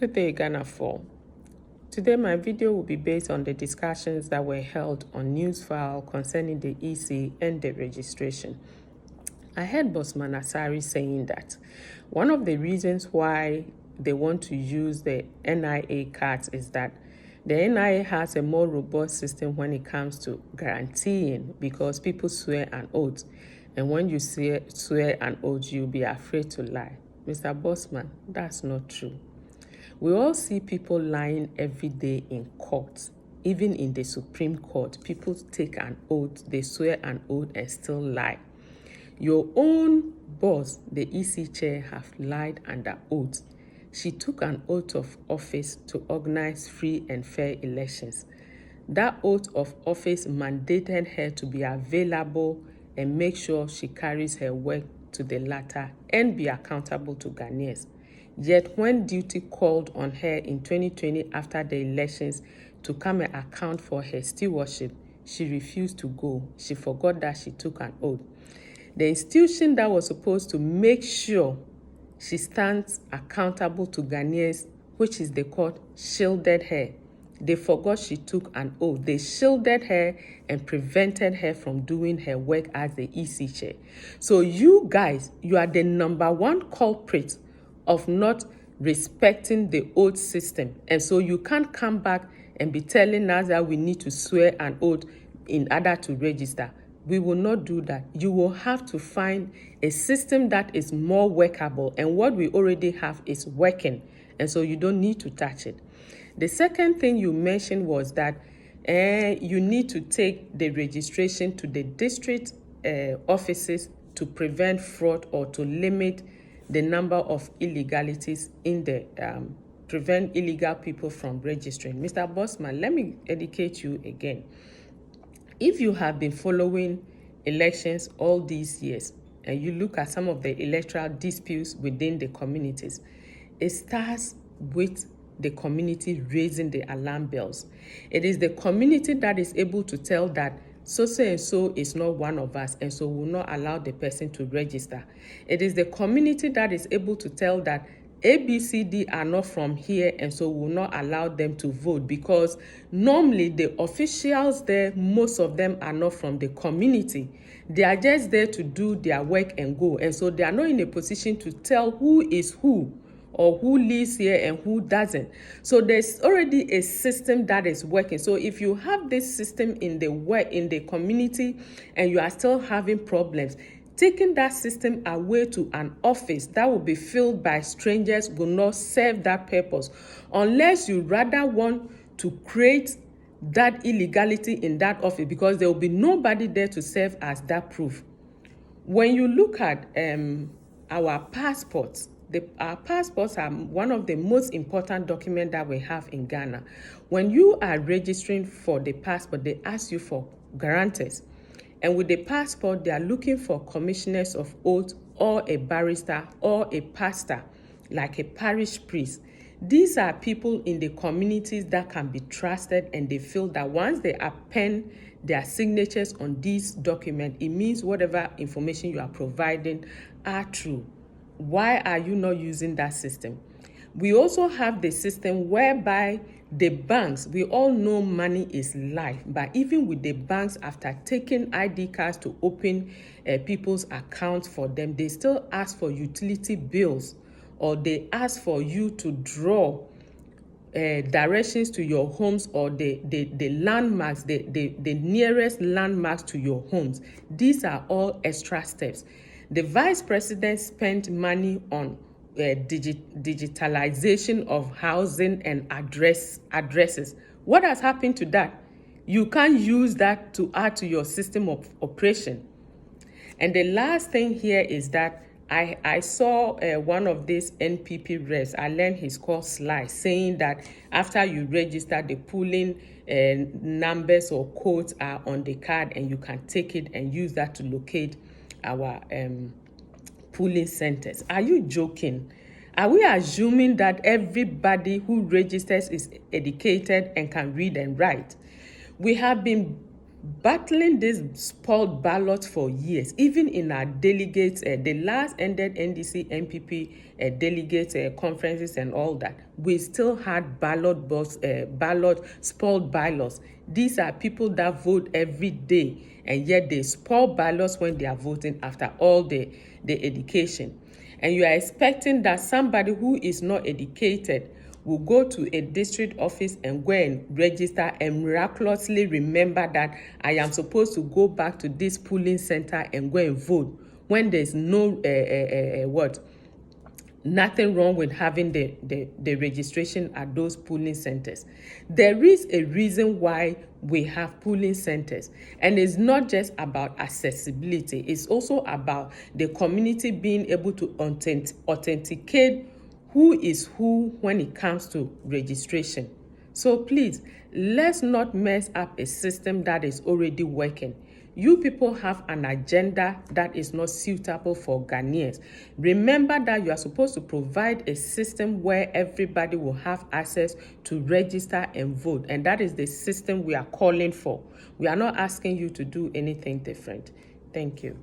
Good day, Ghana 4. Today, my video will be based on the discussions that were held on Newsfile concerning the EC and the registration. I heard Bosman Asari saying that one of the reasons why they want to use the NIA cards is that the NIA has a more robust system when it comes to guaranteeing, because people swear an oath. And when you swear an oath, you'll be afraid to lie. Mr. Bosman, that's not true. We all see people lying every day in court. Even in the Supreme Court, people take an oath, they swear an oath and still lie. Your own boss, the EC chair, have lied under oath. She took an oath of office to organize free and fair elections. That oath of office mandated her to be available and make sure she carries her work to the latter and be accountable to Ghanaians. Yet when duty called on her in 2020 after the elections to come and account for her stewardship, she refused to go. She forgot that she took an oath. The institution that was supposed to make sure she stands accountable to Ghanaians, which is the court, shielded her. They forgot she took an oath. They shielded her and prevented her from doing her work as the EC chair. So you guys, you are the number one culprit of not respecting the oath system. And so you can't come back and be telling us that we need to swear an oath in order to register. We will not do that. You will have to find a system that is more workable, and what we already have is working, and so you don't need to touch it. The second thing you mentioned was that you need to take the registration to the district offices to prevent fraud or to limit the number of illegalities in the prevent illegal people from registering. Mr. Bosman, let me educate you again. If you have been following elections all these years and you look at some of the electoral disputes within the communities, it starts with the community raising the alarm bells. It is the community that is able to tell that so and so is not one of us, and so will not allow the person to register. It is the community that is able to tell that ABCD are not from here, and so will not allow them to vote, because normally the officials there, most of them are not from the community. They are just there to do their work and go, and so they are not in a position to tell who is who or who lives here and who doesn't. So there's already a system that is working. So if you have this system in the community and you are still having problems, taking that system away to an office that will be filled by strangers will not serve that purpose, unless you rather want to create that illegality in that office, because there will be nobody there to serve as that proof. When you look at our passports, our passports are one of the most important documents that we have in Ghana. When you are registering for the passport, they ask you for guarantors. And with the passport, they are looking for commissioners of oath or a barrister or a pastor, like a parish priest. These are people in the communities that can be trusted, and they feel that once they append their signatures on this document, it means whatever information you are providing are true. Why are you not using that system? We also have the system whereby the banks, we all know money is life, but even with the banks, after taking ID cards to open people's accounts for them, they still ask for utility bills, or they ask for you to draw directions to your homes, or the landmarks, the nearest landmarks to your homes. These are all extra steps. The vice president spent money on digitalization of housing and addresses. What has happened to that? You can't use that to add to your system of operation. And the last thing here is that I saw one of these NPP reps, I learned he's called Sly, saying that after you register, the polling numbers or codes are on the card, and you can take it and use that to locate our polling centers. Are you joking? Are we assuming that everybody who registers is educated and can read and write? We have been battling this spoiled ballot for years, even in our delegates, the last ended NDC MPP delegate conferences and all that, we still had ballot spoiled ballots. These are people that vote every day, and yet they spoil ballots when they are voting after all the education. And you are expecting that somebody who is not educated will go to a district office and go and register and miraculously remember that I am supposed to go back to this polling center and go and vote, when there's no nothing wrong with having the registration at those polling centers. There is a reason why we have polling centers, and it's not just about accessibility, it's also about the community being able to authenticate who is who when it comes to registration. So please, let's not mess up a system that is already working. You people have an agenda that is not suitable for Ghanaians. Remember that you are supposed to provide a system where everybody will have access to register and vote, and that is the system we are calling for. We are not asking you to do anything different. Thank you.